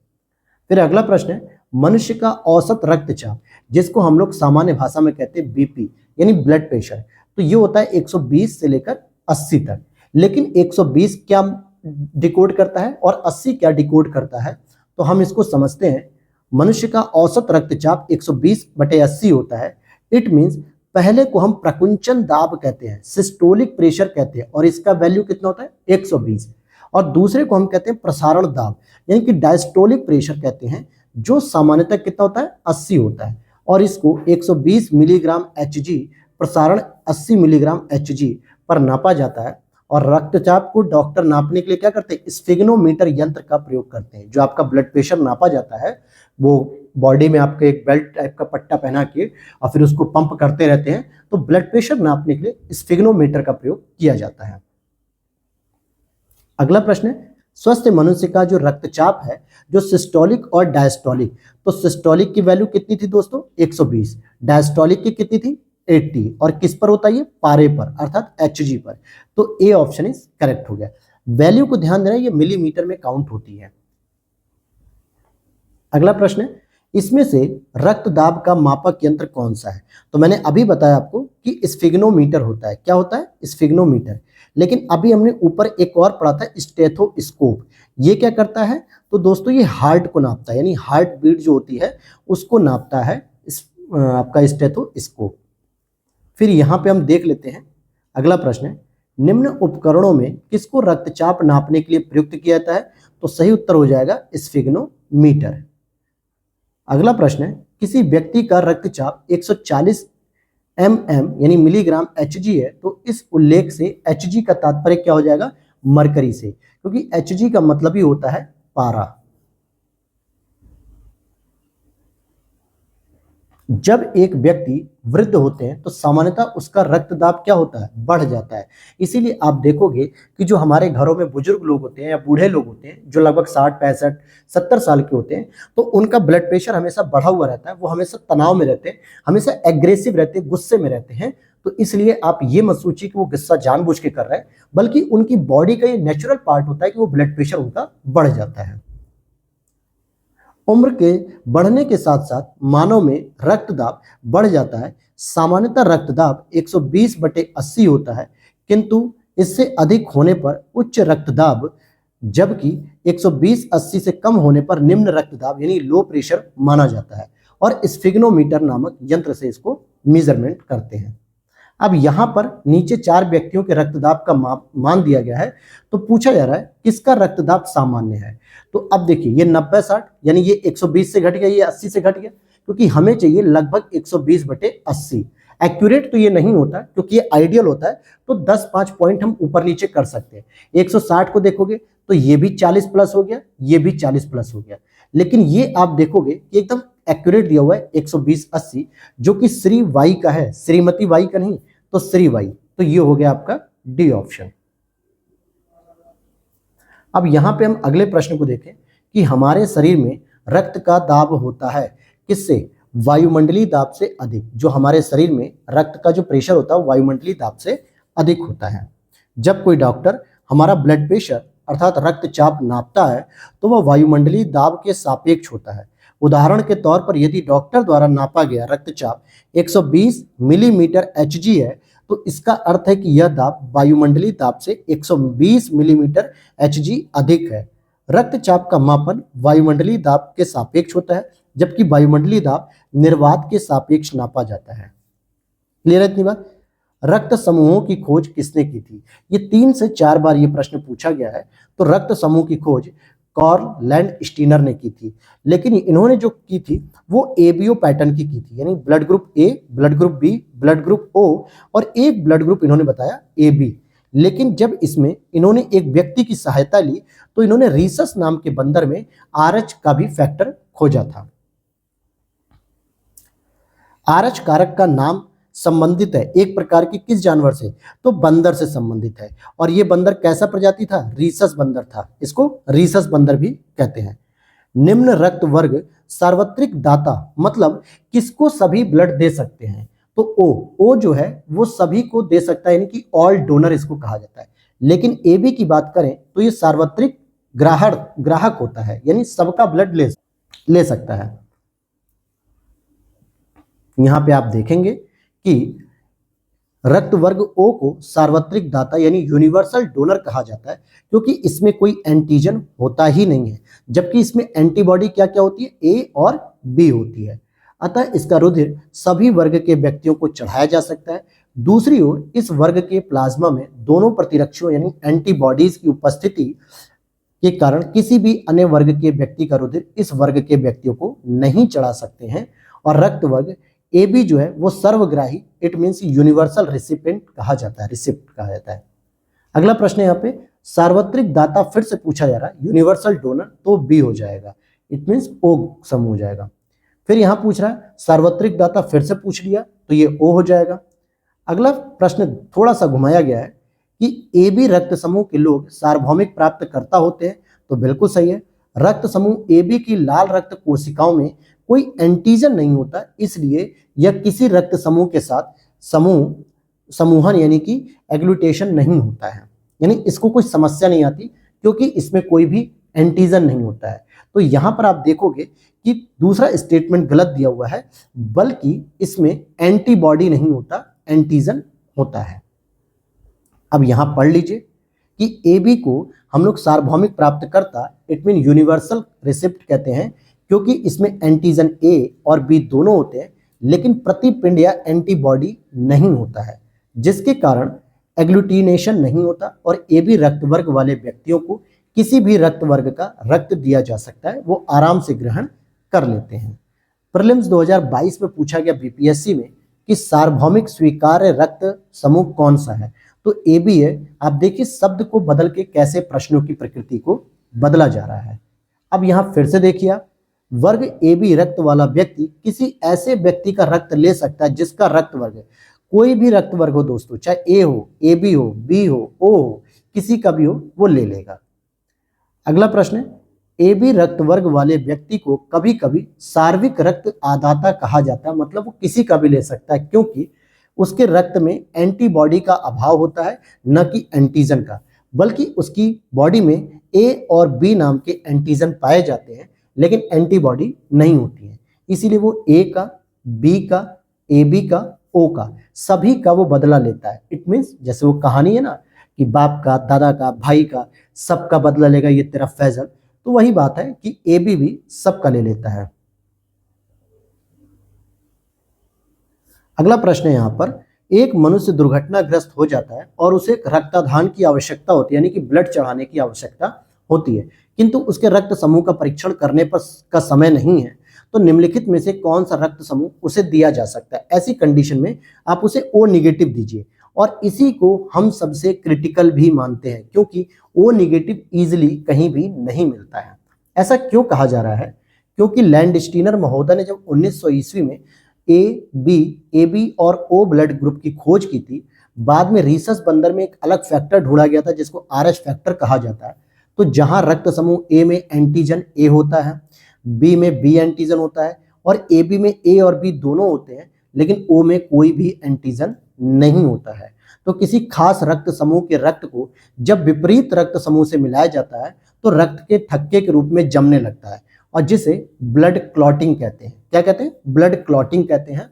फिर अगला प्रश्न है, मनुष्य का औसत रक्तचाप, जिसको हम लोग सामान्य भाषा में कहते हैं बीपी यानी ब्लड प्रेशर, तो ये होता है 120 से लेकर 80 तक। लेकिन 120 क्या डिकोड करता है और 80 क्या डिकोड करता है? तो हम इसको समझते हैं, मनुष्य का औसत रक्तचाप 120/80 होता है। इट मीन्स पहले को हम प्रकुंचन दाब कहते हैं, सिस्टोलिक प्रेशर कहते हैं, और इसका वैल्यू कितना होता है? 120। और दूसरे को हम कहते हैं प्रसारण दाब यानी कि डायस्टोलिक प्रेशर कहते हैं, जो सामान्यतः कितना होता है? 80 होता है, और इसको 120 मिलीग्राम Hg प्रसारण 80 मिलीग्राम Hg पर नापा जाता है। और रक्तचाप को डॉक्टर नापने के लिए क्या करते हैं? स्फिग्नोमीटर यंत्र का प्रयोग करते हैं। जो आपका ब्लड प्रेशर नापा जाता है वो बॉडी में आपके एक बेल्ट टाइप का पट्टा पहना के और फिर उसको पंप करते रहते हैं, तो ब्लड प्रेशर नापने के लिए स्फिग्नोमीटर का प्रयोग किया जाता है। अगला प्रश्न है, स्वस्थ मनुष्य का जो रक्तचाप है, जो सिस्टोलिक और डायस्टोलिक, तो सिस्टोलिक की वैल्यू कितनी थी दोस्तों? 120। डायस्टोलिक की कितनी थी? 80। और किस पर होता है ये? पारे पर, अर्थात Hg पर। तो ए ऑप्शन इज करेक्ट हो गया। वैल्यू को ध्यान देना, ये मिलीमीटर में काउंट होती है। अगला प्रश्न है, इसमें से रक्त दाब का मापक यंत्र कौन सा है? तो मैंने अभी बताया आपको कि स्फिग्नोमीटर होता है। क्या होता है? स्फिग्नोमीटर। लेकिन अभी हमने ऊपर एक और पढ़ा था, स्टेथोस्कोप। ये क्या करता है? तो दोस्तों ये हार्ट को नापता है, यानी हार्ट बीट जो होती है उसको नापता है आपका स्टेथोस्कोप। फिर यहाँ पे हम देख लेते हैं अगला प्रश्न है, निम्न उपकरणों में किसको रक्तचाप नापने के लिए प्रयुक्त किया जाता है? तो सही उत्तर हो जाएगा स्फिग्नोमीटर। अगला प्रश्न है, किसी व्यक्ति का रक्तचाप 140 mm यानी मिलीग्राम Hg है, तो इस उल्लेख से Hg का तात्पर्य क्या हो जाएगा? मरकरी से, क्योंकि Hg का मतलब ही होता है पारा। जब एक व्यक्ति वृद्ध होते हैं तो सामान्यतः उसका रक्तदाब क्या होता है? बढ़ जाता है। इसीलिए आप देखोगे कि जो हमारे घरों में बुजुर्ग लोग होते हैं या बूढ़े लोग होते हैं, जो लगभग 60, 65, 70 साल के होते हैं, तो उनका ब्लड प्रेशर हमेशा बढ़ा हुआ रहता है। वो हमेशा तनाव में रहते हैं, हमेशा एग्रेसिव रहते हैं, गुस्से में रहते हैं। तो इसलिए आप ये मत सोचिए कि वो गुस्सा जानबूझ के कर रहे हैं, बल्कि उनकी बॉडी का ये नेचुरल पार्ट होता है कि वो ब्लड प्रेशर उनका बढ़ जाता है। उम्र के बढ़ने के साथ साथ मानव में रक्तदाब बढ़ जाता है। सामान्यतः रक्तदाब 120/80 होता है, किंतु इससे अधिक होने पर उच्च रक्तदाब, जबकि 120/80 से कम होने पर निम्न रक्तदाब यानी लो प्रेशर माना जाता है, और स्फिग्नोमीटर नामक यंत्र से इसको मेजरमेंट करते हैं। अब यहाँ पर नीचे 4 व्यक्तियों के रक्तदाब का मान दिया गया है, तो पूछा जा रहा है किसका रक्तदाब सामान्य है। तो अब देखिए ये 90-60 यानी ये 120 से घट गया, ये 80 से घट गया, क्योंकि हमें चाहिए लगभग 120/80। एक्यूरेट तो ये नहीं होता क्योंकि ये आइडियल होता है, तो 10-5 पॉइंट हम ऊपर नीचे कर सकते हैं। 160 को देखोगे तो ये भी 40 प्लस हो गया, ये भी 40 प्लस हो गया, लेकिन ये आप देखोगे कि एकदम एक्यूरेट दिया हुआ है 120/80, जो कि श्री वाई का है, श्रीमती वाई का नहीं, तो श्री वाई। तो ये हो गया आपका डी ऑप्शन। अब यहां पे हम अगले प्रश्न को देखें कि हमारे शरीर में रक्त का दाब होता है किससे? वायुमंडलीय दाब से अधिक। जो हमारे शरीर में रक्त का जो प्रेशर होता है वायुमंडलीय दाब से अधिक होता है। जब कोई डॉक्टर हमारा ब्लड प्रेशर अर्थात रक्तचाप नापता है तो वह वायुमंडलीय दाब के सापेक्ष होता है। उदाहरण के तौर पर यदि डॉक्टर द्वारा नापा गया रक्तचाप 120 मिलीमीटर Hg है, तो इसका अर्थ है कि यह दाब वायुमंडलीय दाब से 120 मिलीमीटर Hg अधिक है। रक्तचाप का मापन वायुमंडलीय दाब के सापेक्ष होता है, जबकि वायुमंडलीय दाब निर्वात के सापेक्ष नापा जाता है। क्लियर है इतनी बात? रक्त समूहों की खोज किसने की थी? ये 3 से 4 बार ये प्रश्न पूछा गया है। तो रक्त समूह की खोज कार्ल लैंडस्टीनर ने की थी, लेकिन इन्होंने जो की थी वो एबीओ पैटर्न की थी, यानी blood group A, blood group B, blood group O और एक ब्लड ग्रुप इन्होंने बताया ए बी। लेकिन जब इसमें इन्होंने एक व्यक्ति की सहायता ली तो इन्होंने रीसस नाम के बंदर में RH का भी फैक्टर खोजा था। RH कारक का नाम संबंधित है एक प्रकार की किस जानवर से? तो बंदर से संबंधित है। और ये बंदर कैसा प्रजाति था? रीसस बंदर था। इसको रीसस बंदर भी कहते हैं। निम्न रक्त वर्ग सार्वत्रिक दाता मतलब किसको सभी ब्लड दे सकते हैं? तो ओ जो है वो सभी को दे सकता है, यानी कि ऑल डोनर इसको कहा जाता है। लेकिन AB की बात करें तो ये सार्वत्रिक ग्राहक होता है, यानी सबका ब्लड ले सकता है। यहां पे आप देखेंगे कि रक्त वर्ग O को सार्वत्रिक दाता यानी यूनिवर्सल डोनर कहा जाता है, क्योंकि इसमें कोई एंटीजन होता ही नहीं है, जबकि इसमें एंटीबॉडी क्या क्या होती है? A और B होती है। अतः इसका रुधिर सभी वर्ग के व्यक्तियों को चढ़ाया जा सकता है। दूसरी ओर इस वर्ग के प्लाज्मा में दोनों प्रतिरक्षियों यानी एंटीबॉडीज की उपस्थिति के कारण किसी भी अन्य वर्ग के व्यक्ति का रुधिर इस वर्ग के व्यक्तियों को नहीं चढ़ा सकते हैं। और रक्त वर्ग AB जो है वो सर्वग्राही, इट मीन्स यूनिवर्सल रिसिपेंट कहा जाता है, रिसिप्ट कहा जाता है। अगला प्रश्न यहाँ पे सार्वत्रिक दाता फिर से पूछा जा रहा है, यूनिवर्सल डोनर तो B हो जाएगा, इट मीन्स O समूह हो जाएगा। फिर यहाँ पूछ रहा है सार्वत्रिक दाता, फिर से पूछ लिया तो ये O हो जाएगा। अगला प्रश्न थोड़ा सा घुमाया गया है कि AB रक्त समूह के लोग सार्वभौमिक प्राप्त करता होते हैं, तो बिल्कुल सही है। रक्त समूह AB की लाल रक्त कोशिकाओं में कोई एंटीजन नहीं होता, इसलिए यह किसी रक्त समूह के साथ समूहन यानी कि एग्लूटेशन नहीं होता है, यानी इसको कोई समस्या नहीं आती क्योंकि इसमें कोई भी एंटीजन नहीं होता है। तो यहां पर आप देखोगे कि दूसरा स्टेटमेंट गलत दिया हुआ है, बल्कि इसमें एंटीबॉडी नहीं होता, एंटीजन होता है। अब यहां पढ़ लीजिए कि AB को हम लोग सार्वभौमिक प्राप्त करता इट मीन यूनिवर्सल रिसिप्ट कहते हैं, क्योंकि इसमें एंटीजन A और B दोनों होते हैं, लेकिन प्रतिपिंड या एंटीबॉडी नहीं होता है, जिसके कारण एग्लूटिनेशन नहीं होता और AB रक्त वर्ग वाले व्यक्तियों को किसी भी रक्त वर्ग का रक्त दिया जा सकता है, वो आराम से ग्रहण कर लेते हैं। प्रीलिम्स 2022 में पूछा गया BPSC में कि सार्वभौमिक स्वीकार्य रक्त समूह कौन सा है? तो AB है। आप देखिए शब्द को बदल के कैसे प्रश्नों की प्रकृति को बदला जा रहा है। अब यहां फिर से देखिए, वर्ग AB रक्त वाला व्यक्ति किसी ऐसे व्यक्ति का रक्त ले सकता है जिसका रक्त वर्ग, कोई भी रक्त वर्ग हो दोस्तों, चाहे A हो, AB हो, B हो, O हो, किसी का भी हो, वो ले लेगा। अगला प्रश्न, AB रक्त वर्ग वाले व्यक्ति को कभी कभी सार्विक रक्त आदाता कहा जाता है, मतलब वो किसी का भी ले सकता है क्योंकि उसके रक्त में एंटीबॉडी का अभाव होता है, न कि एंटीजन का, बल्कि उसकी बॉडी में A और B नाम के एंटीजन पाए जाते हैं, लेकिन एंटीबॉडी नहीं होती है। इसीलिए वो A का, B का, AB का, O का, सभी का वो बदला लेता है। इट मीन्स जैसे वो कहानी है ना कि बाप का, दादा का, भाई का, सबका बदला लेगा ये तेरा फैजल, तो वही बात है कि AB भी सबका ले लेता है। अगला प्रश्न है यहाँ पर एक मनुष्य दुर्घटनाग्रस्त हो जाता है और उसे रक्तदान की आवश्यकता होती है, यानी कि ब्लड चढ़ाने की आवश्यकता होती है, किंतु उसके रक्त समूह का परीक्षण करने पर का समय नहीं है, तो निम्नलिखित में से कौन सा रक्त समूह उसे दिया जा सकता है। ऐसी कंडीशन में आप उसे ओ नेगेटिव दीजिए, और इसी को हम सबसे क्रिटिकल भी मानते हैं, क्योंकि ओ नेगेटिव इजिली कहीं भी नहीं मिलता है। ऐसा क्यों कहा जा रहा है? क्योंकि लैंडस्टीनर महोदय ने जब 1900 ईस्वी में ए बी और ओ ब्लड ग्रुप की खोज की थी, बाद में रीसस बंदर में एक अलग फैक्टर ढूंढा गया था जिसको आरएच फैक्टर कहा जाता है। तो जहां रक्त समूह ए में एंटीजन ए होता है, बी में बी एंटीजन होता है, और ए बी में ए और बी दोनों होते हैं, लेकिन ओ में कोई भी एंटीजन नहीं होता है। तो किसी खास रक्त समूह के रक्त को जब विपरीत रक्त समूह से मिलाया जाता है तो रक्त के थक्के के रूप में जमने लगता है, और जिसे ब्लड क्लॉटिंग कहते हैं। क्या कहते हैं? ब्लड क्लॉटिंग कहते हैं।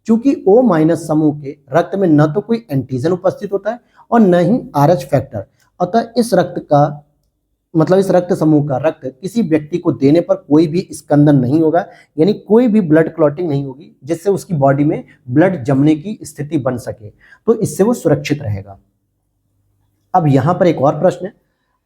चूंकि O माइनस समूह के रक्त में न तो कोई एंटीजन उपस्थित होता है और न ही आरएच फैक्टर, अतः इस रक्त समूह का रक्त किसी व्यक्ति को देने पर कोई भी स्कंदन नहीं होगा, यानी कोई भी ब्लड क्लॉटिंग नहीं होगी जिससे उसकी बॉडी में ब्लड जमने की स्थिति बन सके, तो इससे वो सुरक्षित रहेगा। अब यहां पर एक और प्रश्न है,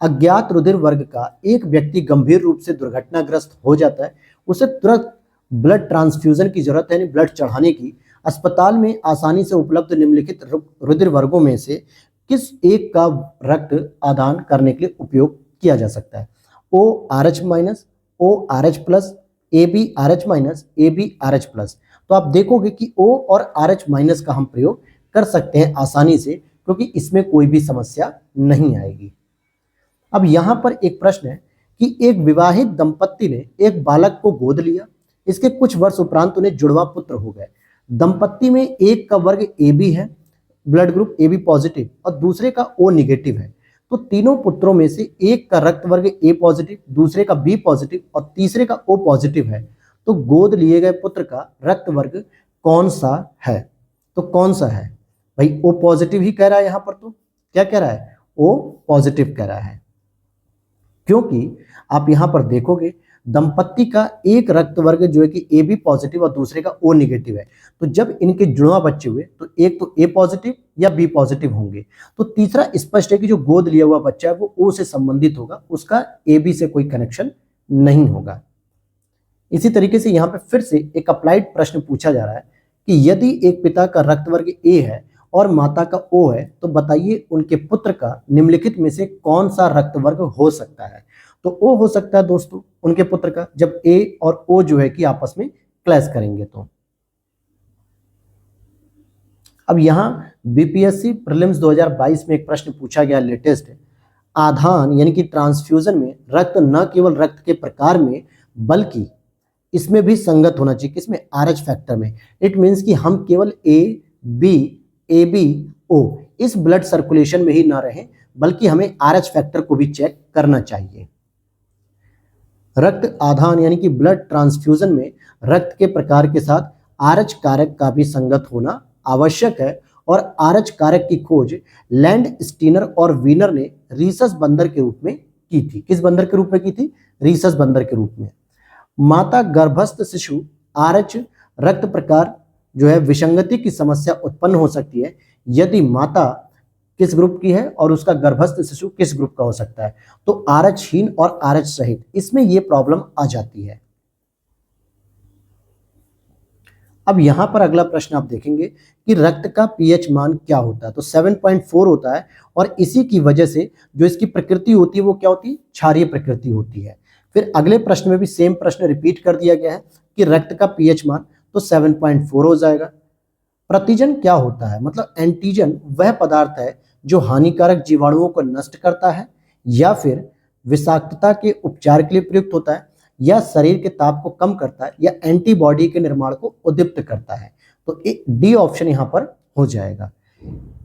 अज्ञात रुधिर वर्ग का एक व्यक्ति गंभीर रूप से दुर्घटनाग्रस्त हो जाता है, उसे तुरंत ब्लड ट्रांसफ्यूजन की जरूरत है, यानी ब्लड चढ़ाने की। अस्पताल में आसानी से उपलब्ध निम्नलिखित रुधिर वर्गों में से किस एक का रक्त आदान करने के लिए उपयोग किया जा सकता है? O R H minus, O R H plus, A B R H minus, A B R H plus. तो आप देखोगे कि ओ और आर एच माइनस का हम प्रयोग कर सकते हैं आसानी से, क्योंकि इसमें कोई भी समस्या नहीं आएगी। अब यहां पर एक प्रश्न है कि एक विवाहित दंपत्ति ने एक बालक को गोद लिया, इसके कुछ वर्ष उपरांत उन्हें जुड़वा पुत्र हो गए। दंपत्ति में एक का वर्ग ए बी है, blood group A B positive, और दूसरे का ओ नेगेटिव है। तो तीनों पुत्रों में से एक का रक्त वर्ग ए पॉजिटिव, दूसरे का बी पॉजिटिव और तीसरे का ओ पॉजिटिव है। तो गोद लिए गए पुत्र का रक्त वर्ग कौन सा है? तो कौन सा है भाई? ओ पॉजिटिव ही कह रहा है यहां पर। तो क्या कह रहा है? ओ पॉजिटिव कह रहा है, क्योंकि आप यहां पर देखोगे दंपत्ति का एक रक्त वर्ग जो है कि ए बी पॉजिटिव और दूसरे का ओ नेगेटिव है। तो जब इनके जुड़वा बच्चे हुए तो एक तो ए पॉजिटिव या बी पॉजिटिव होंगे। तो तीसरा स्पष्ट है कि जो गोद लिया हुआ बच्चा है वो ओ से संबंधित होगा, उसका ए बी से कोई कनेक्शन नहीं होगा। इसी तरीके से यहाँ पे फिर से एक अप्लाइड प्रश्न पूछा जा रहा है कि यदि एक पिता का रक्त वर्ग ए है और माता का ओ है, तो बताइए उनके पुत्र का निम्नलिखित में से कौन सा रक्त वर्ग हो सकता है? तो ओ हो सकता है दोस्तों उनके पुत्र का, जब ए और ओ जो है कि आपस में क्लैश करेंगे। तो अब यहां बीपीएससी प्रीलिम्स 2022 में एक प्रश्न पूछा गया लेटेस्ट, आधान यानी कि ट्रांसफ्यूजन में रक्त न केवल रक्त के प्रकार में बल्कि इसमें भी संगत होना चाहिए। किसमें? आरएच फैक्टर में। इट मीन्स कि हम केवल ए बी ओ इस ब्लड सर्कुलेशन में ही ना रहें, बल्कि हमें आरएच फैक्टर को भी चेक करना चाहिए। रक्त आधान यानी कि ब्लड ट्रांसफ्यूजन में रक्त के प्रकार के साथ आरएच कारक का भी संगत होना आवश्यक है, और आरएच कारक की खोज लैंडस्टीनर और वीनर ने रीसस बंदर के रूप में की थी। किस बंदर के रूप में की थी? रीसस बंदर के रूप में। माता गर्भस्थ शिशु आरएच रक्त प्रकार जो है विसंगति की समस्या उत्पन्न हो सकती है यदि माता किस ग्रुप की है और उसका गर्भस्थ शिशु किस ग्रुप का हो सकता है। तो आरएच हीन और आरएच सहित इसमें यह प्रॉब्लम आ जाती है। अब यहां पर अगला प्रश्न आप देखेंगे कि रक्त का पीएच मान क्या होता है? तो 7.4 होता है, और इसी की वजह से जो इसकी प्रकृति होती है वो क्या होती है? क्षारीय प्रकृति होती है। फिर अगले प्रश्न में भी सेम प्रश्न रिपीट कर दिया गया है कि रक्त का पीएच मान तो 7.4 हो जाएगा। प्रतिजन क्या होता है? मतलब एंटीजन वह पदार्थ है जो हानिकारक जीवाणुओं को नष्ट करता है, या फिर विषाक्तता के उपचार के लिए प्रयुक्त होता है, या शरीर के ताप को कम करता है, या एंटीबॉडी के निर्माण को उद्दीप्त करता है। तो डी ऑप्शन यहां पर हो जाएगा।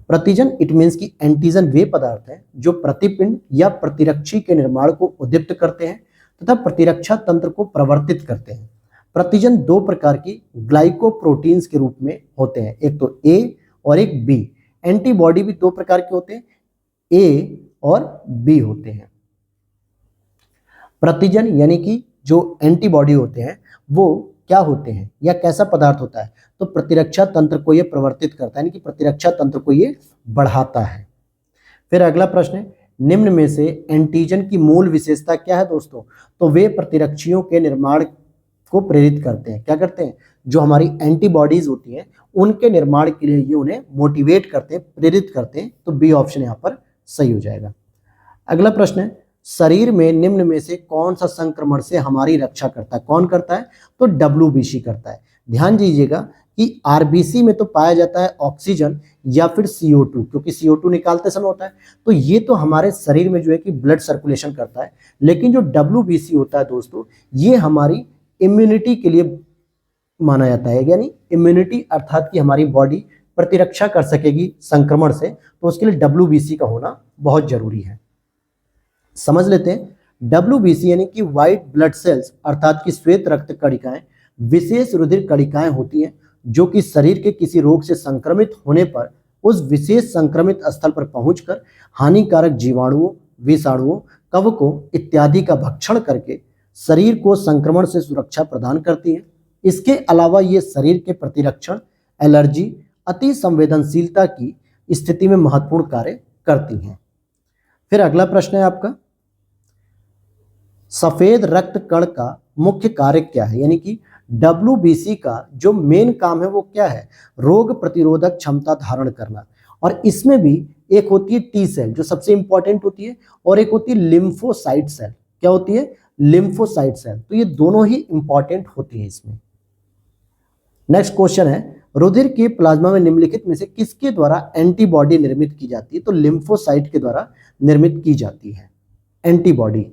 प्रतिजन इट मीन्स कि एंटीजन वे पदार्थ हैं जो प्रतिपिंड या प्रतिरक्षी के निर्माण को उद्दीप्त करते हैं तथा प्रतिरक्षा तंत्र को प्रवर्तित करते हैं। प्रतिजन दो प्रकार की ग्लाइकोप्रोटीन्स के रूप में होते हैं, एक तो ए और एक बी। एंटीबॉडी भी दो प्रकार के होते हैं, ए और बी होते हैं। प्रतिजन यानी कि जो एंटीबॉडी होते हैं वो क्या होते हैं या कैसा पदार्थ होता है? तो प्रतिरक्षा तंत्र को ये प्रवर्तित करता है, यानी कि प्रतिरक्षा तंत्र को ये बढ़ाता है। फिर अगला प्रश्न है, निम्न में से एंटीजन की मूल विशेषता क्या है दोस्तों? तो वे प्रतिरक्षियों के निर्माण को प्रेरित करते हैं। क्या करते हैं? जो हमारी एंटीबॉडीज होती हैं उनके निर्माण के लिए ये उन्हें मोटिवेट करते हैं, प्रेरित करते हैं। तो बी ऑप्शन यहाँ पर सही हो जाएगा। अगला प्रश्न है, शरीर में निम्न में से कौन सा संक्रमण से हमारी रक्षा करता है? कौन करता है? तो WBC करता है। ध्यान दीजिएगा कि RBC में तो पाया जाता है ऑक्सीजन या फिर CO2, क्योंकि CO2 निकालते समय होता है। तो ये तो हमारे शरीर में जो है कि ब्लड सर्कुलेशन करता है, लेकिन जो WBC होता है दोस्तों, ये हमारी इम्यूनिटी के लिए माना जाता है, यानी इम्यूनिटी अर्थात कि हमारी बॉडी प्रतिरक्षा कर सकेगी संक्रमण से, तो उसके लिए WBC का होना बहुत जरूरी है। समझ लेते हैं। WBC यानी कि व्हाइट ब्लड सेल्स अर्थात कि श्वेत रक्त कणिकाएं विशेष रुधिर कणिकाएं होती हैं जो कि शरीर के किसी रोग से संक्रमित होने पर उस विशेष संक्रमित स्थल पर पहुंचकर हानिकारक जीवाणुओं, विषाणुओं, कवकों इत्यादि का भक्षण करके शरीर को संक्रमण से सुरक्षा प्रदान करती हैं। इसके अलावा ये शरीर के प्रतिरक्षण, एलर्जी, अति संवेदनशीलता की स्थिति में महत्वपूर्ण कार्य करती हैं। फिर अगला प्रश्न है आपका, सफेद रक्त कण का मुख्य कार्य क्या है? यानी कि WBC का जो मेन काम है वो क्या है? रोग प्रतिरोधक क्षमता धारण करना। और इसमें भी एक होती है T सेल जो सबसे इंपॉर्टेंट होती है, और एक होती है लिम्फोसाइट सेल। क्या होती है? Lymphocyte cell. तो ये दोनों ही इंपॉर्टेंट होती है इसमें। नेक्स्ट क्वेश्चन है, रुधिर के प्लाज्मा में निम्नलिखित में से किसके द्वारा एंटीबॉडी निर्मित की जाती है? तो लिम्फोसाइट के द्वारा निर्मित की जाती है एंटीबॉडी।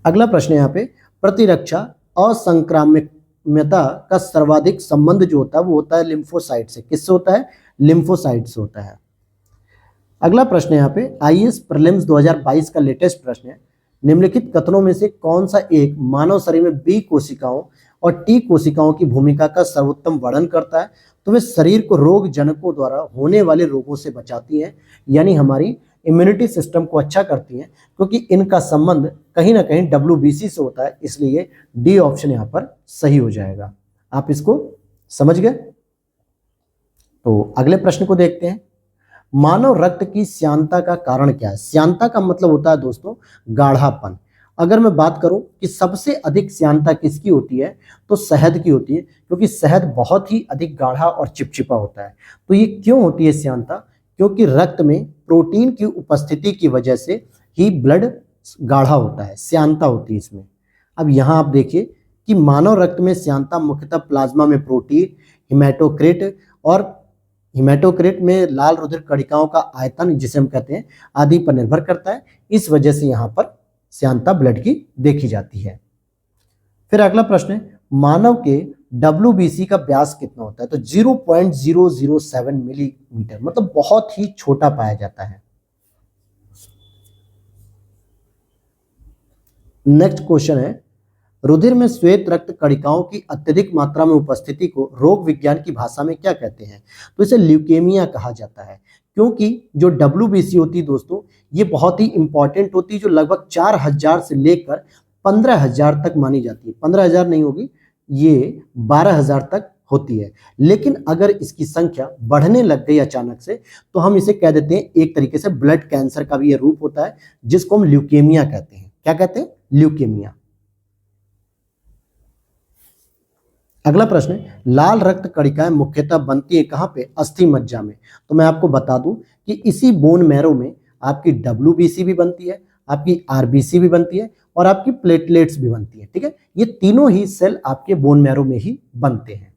अगला प्रश्न है यहाँ पे, प्रतिरक्षा असंक्राम्यता का सर्वाधिक संबंध जो होता है वो होता है लिम्फोसाइट से। किससे होता है? लिम्फोसाइट से होता है। अगला प्रश्न है यहाँ पे, IAS प्रीलिम्स 2022 का लेटेस्ट प्रश्न है, निम्नलिखित कथनों में से कौन सा एक मानव शरीर में B कोशिकाओं और T कोशिकाओं की भूमिका का सर्वोत्तम वर्णन करता है? तो वे शरीर को रोग जनकों द्वारा होने वाले रोगों से बचाती हैं, यानी हमारी इम्यूनिटी सिस्टम को अच्छा करती हैं, क्योंकि इनका संबंध कहीं ना कहीं WBC से होता है। इसलिए डी ऑप्शन यहाँ पर सही हो जाएगा। आप इसको समझ गए? तो अगले प्रश्न को देखते हैं, मानव रक्त की श्यानता का कारण क्या है? श्यानता का मतलब होता है दोस्तों गाढ़ापन। अगर मैं बात करूं कि सबसे अधिक श्यानता किसकी होती है, तो शहद की होती है, क्योंकि शहद बहुत ही अधिक गाढ़ा और चिपचिपा होता है। तो ये क्यों होती है श्यानता? क्योंकि रक्त में प्रोटीन की उपस्थिति की वजह से ही ब्लड गाढ़ा होता है, श्यानता होती है इसमें। अब यहाँ आप देखिए कि मानव रक्त में श्यानता मुख्यतः प्लाज्मा में प्रोटीन, हिमेटोक्रिट और हिमेटोक्रिट में लाल रुधिर कणिकाओं का आयतन जिसे हम कहते हैं आदि पर निर्भर करता है। इस वजह से यहाँ पर श्यानता ब्लड की देखी जाती है। फिर अगला प्रश्न है, मानव के WBC का व्यास कितना होता है? तो 0.007 मिलीमीटर, मतलब बहुत ही छोटा पाया जाता है। नेक्स्ट क्वेश्चन है, रुधिर में श्वेत रक्त कणिकाओं की अत्यधिक मात्रा में उपस्थिति को रोग विज्ञान की भाषा में क्या कहते हैं? तो इसे ल्यूकेमिया कहा जाता है, क्योंकि जो WBC होती है दोस्तों ये बहुत ही इंपॉर्टेंट होती है, जो लगभग 4000 से लेकर 15000 तक मानी जाती है। 15000 नहीं होगी, ये 12000 तक होती है। लेकिन अगर इसकी संख्या बढ़ने लग गई अचानक से, तो हम इसे कह देते हैं एक तरीके से ब्लड कैंसर का भी ये रूप होता है, जिसको हम ल्यूकेमिया कहते हैं। क्या कहते हैं? ल्यूकेमिया। अगला प्रश्न है, लाल रक्त कणिकाएं मुख्यतः बनती है कहां पे? अस्थि मज्जा में। तो मैं आपको बता दूं कि इसी बोन मैरो में आपकी WBC भी बनती है, आपकी RBC भी बनती है और आपकी प्लेटलेट्स भी बनती है। ठीक है, ये तीनों ही सेल आपके बोन मैरो में ही बनते हैं।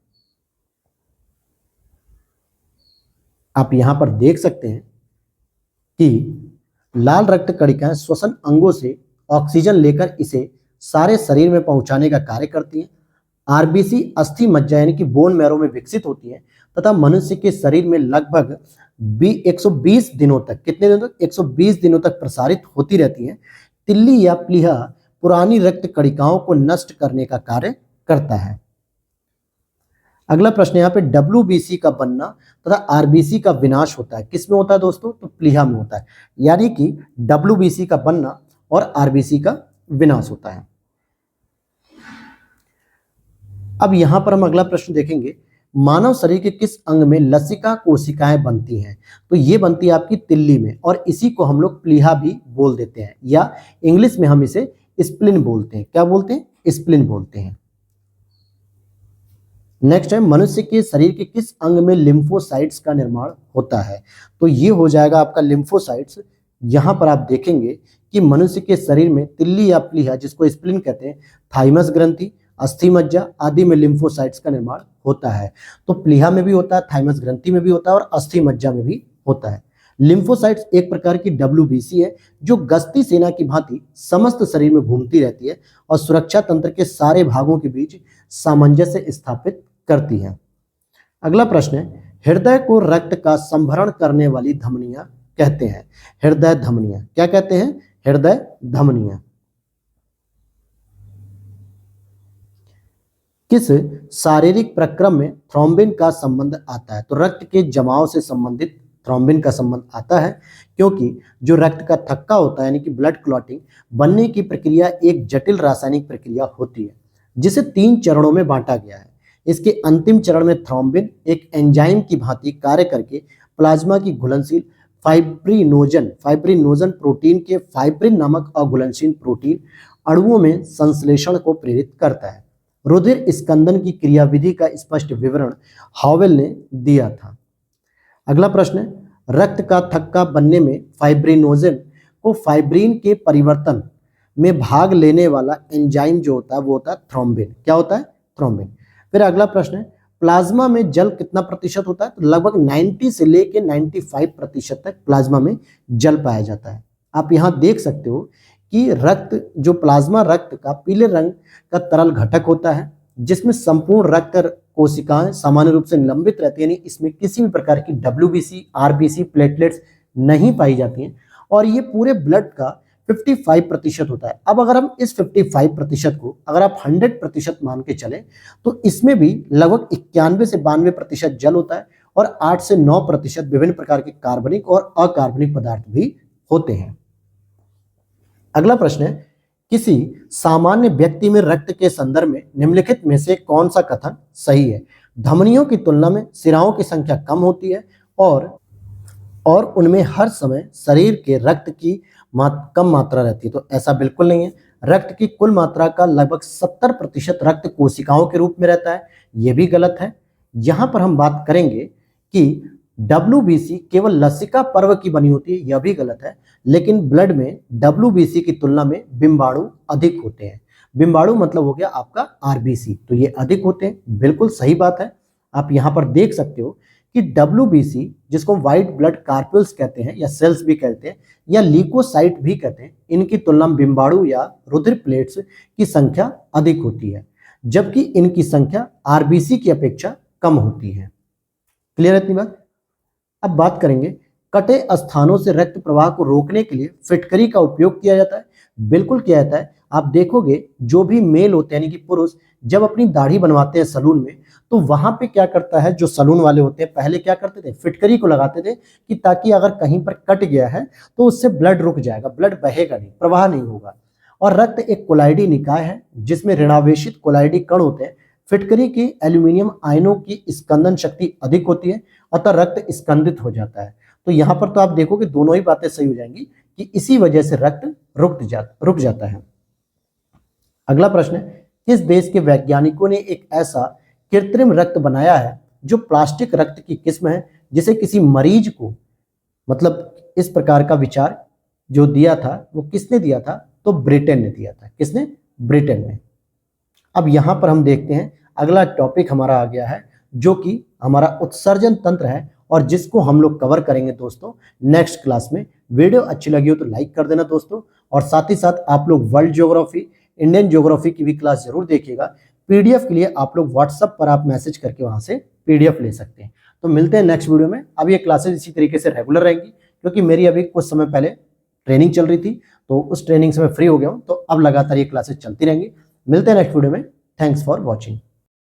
आप यहां पर देख सकते हैं कि लाल रक्त कणिकाएं श्वसन अंगों से ऑक्सीजन लेकर इसे सारे शरीर में पहुंचाने का कार्य करती हैं। RBC अस्थि मज्जा यानी कि बोन मैरो में विकसित होती है तथा मनुष्य के शरीर में लगभग 120 दिनों तक, कितने दिनों तक? 120 दिनों तक प्रसारित होती रहती हैं। तिल्ली या प्लीहा पुरानी रक्त कणिकाओं को नष्ट करने का कार्य करता है। अगला प्रश्न यहाँ पे, WBC का बनना तथा RBC का विनाश होता है, किसमें होता है दोस्तों? तो प्लीहा में होता है। यानी कि WBC का बनना और RBC का विनाश होता है। अब यहाँ पर हम अगला प्रश्न देखेंगे, मानव शरीर के किस अंग में लसिका कोशिकाएं बनती हैं? तो ये बनती है आपकी तिल्ली में, और इसी को हम लोग प्लीहा भी बोल देते हैं, या इंग्लिश में हम इसे स्प्लिन बोलते हैं। क्या बोलते हैं? स्प्लिन बोलते हैं। नेक्स्ट है, मनुष्य के शरीर के किस अंग में लिम्फोसाइट्स का निर्माण होता है? तो ये हो जाएगा आपका लिम्फोसाइट्स। यहाँ पर आप देखेंगे कि मनुष्य के शरीर में तिल्ली या प्लीहा, जिसको स्प्लिन कहते हैं, थाइमस ग्रंथि, अस्थि मज्जा आदि में लिम्फोसाइट्स का निर्माण होता है। तो प्लीहा में भी होता है, थाइमस ग्रंथि में भी होता है और अस्थि मज्जा में भी होता है। लिम्फोसाइट्स एक प्रकार की WBC है जो गश्ती सेना की भांति समस्त शरीर में घूमती रहती है और सुरक्षा तंत्र के सारे भागों के बीच सामंजस्य स्थापित करती है। अगला प्रश्न है, हृदय को रक्त का संभरण करने वाली धमनियां कहते हैं। हृदय धमनियां क्या कहते हैं? हृदय धमनियां। किस शारीरिक प्रक्रम में थ्रोम्बिन का संबंध आता है? तो रक्त के जमाव से संबंधित थ्रोम्बिन का संबंध आता है, क्योंकि जो रक्त का थक्का होता है यानी कि ब्लड क्लॉटिंग बनने की प्रक्रिया एक जटिल रासायनिक प्रक्रिया होती है जिसे 3 चरणों में बांटा गया है। इसके अंतिम चरण में थ्रोम्बिन एक एंजाइम की भांति कार्य करके प्लाज्मा की घुलनशील फाइब्रिनोजन प्रोटीन के फाइब्रिन नामक अघुलनशील प्रोटीन अणुओं में संश्लेषण को प्रेरित करता है। रुधिर स्कंदन की क्रियाविधि का स्पष्ट विवरण हॉवेल ने दिया था। अगला प्रश्न है, रक्त का थक्का बनने में फाइब्रिनोजन को फाइब्रिन के परिवर्तन में भाग लेने वाला एंजाइम जो होता है वो होता है थ्रोम्बिन। क्या होता है? थ्रोम्बिन। फिर अगला प्रश्न है, प्लाज्मा में जल कितना प्रतिशत होता है? तो लगभग 90 से लेके 95% तक प्लाज्मा में जल पाया जाता है। आप यहाँ देख सकते हो कि रक्त जो प्लाज्मा रक्त का पीले रंग का तरल घटक होता है जिसमें संपूर्ण रक्त कोशिकाएं सामान्य रूप से निलंबित रहती है, यानी इसमें किसी भी प्रकार की WBC, RBC, प्लेटलेट्स नहीं पाई जाती हैं, और ये पूरे ब्लड का 55% होता है। अब अगर हम इस 55% को अगर आप 100% मान के चलें तो इसमें भी लगभग 91 से 92% जल होता है और 8 से 9% विभिन्न प्रकार के कार्बनिक और अकार्बनिक पदार्थ भी होते हैं। अगला प्रश्न है, किसी सामान्य व्यक्ति में रक्त के संदर्भ में निम्नलिखित में से कौन सा कथन सही है? धमनियों की तुलना में सिराओं की संख्या कम होती है और उनमें हर समय शरीर के रक्त की कम मात्रा रहती है। तो ऐसा बिल्कुल नहीं है। रक्त की कुल मात्रा का लगभग 70% रक्त कोशिकाओं के रूप में रहता है, यह भी गलत है। यहां पर हम बात करेंगे कि WBC केवल लसिका पर्व की बनी होती है, यह भी गलत है। लेकिन ब्लड में WBC की तुलना में बिम्बाणु अधिक होते हैं। बिम्बाणु मतलब हो गया आपका RBC, तो ये अधिक होते हैं, बिल्कुल सही बात है। आप यहाँ पर देख सकते हो कि WBC जिसको व्हाइट ब्लड कार्पुल्स कहते हैं या सेल्स भी कहते हैं या ल्यूकोसाइट भी कहते हैं, इनकी तुलना में बिम्बाणु या रुधिर प्लेट्स की संख्या अधिक होती है, जबकि इनकी संख्या RBC की अपेक्षा कम होती है। क्लियर है इतनी बात? अब बात करेंगे, कटे स्थानों से रक्त प्रवाह को रोकने के लिए फिटकरी का उपयोग किया जाता है। बिल्कुल किया जाता है। आप देखोगे जो भी मेल होते हैं यानी कि पुरुष जब अपनी दाढ़ी बनवाते हैं सलून में, तो वहां पे क्या करता है, जो सलून वाले होते हैं पहले क्या करते थे, फिटकरी को लगाते थे कि ताकि अगर कहीं पर कट गया है तो उससे ब्लड रुक जाएगा, ब्लड बहेगा नहीं, प्रवाह नहीं होगा। और रक्त एक कोलाइडी निकाय है जिसमें ऋणावेशित कोलाइडी कण होते हैं। फिटकरी की एल्यूमिनियम आयनों की स्कंदन शक्ति अधिक होती है, अतः रक्त स्कंदित हो जाता है। तो यहाँ पर तो आप देखोगे दोनों ही बातें सही हो जाएंगी कि इसी वजह से रक्त रुक जाता है। अगला प्रश्न है, किस देश के वैज्ञानिकों ने एक ऐसा कृत्रिम रक्त बनाया है जो प्लास्टिक रक्त की किस्म है, जिसे किसी मरीज को मतलब इस प्रकार का विचार जो दिया था वो किसने दिया था? तो ब्रिटेन ने दिया था। किसने? ब्रिटेन ने। अब यहां पर हम देखते हैं अगला टॉपिक हमारा आ गया है जो कि हमारा उत्सर्जन तंत्र है और जिसको हम लोग कवर करेंगे दोस्तों नेक्स्ट क्लास में। वीडियो अच्छी लगी हो तो लाइक कर देना दोस्तों, और साथ ही साथ आप लोग वर्ल्ड ज्योग्राफी, इंडियन ज्योग्राफी की भी क्लास जरूर देखिएगा। PDF के लिए आप लोग व्हाट्सएप पर आप मैसेज करके वहां से PDF ले सकते हैं। तो मिलते हैं नेक्स्ट वीडियो में। अब ये क्लासेज इसी तरीके से रेगुलर रहेंगी क्योंकि मेरी अभी कुछ समय पहले ट्रेनिंग चल रही थी, तो उस ट्रेनिंग से मैं फ्री हो गया हूँ, तो अब लगातार ये क्लासेज चलती रहेंगी। मिलते हैं नेक्स्ट वीडियो में। Thanks for watching.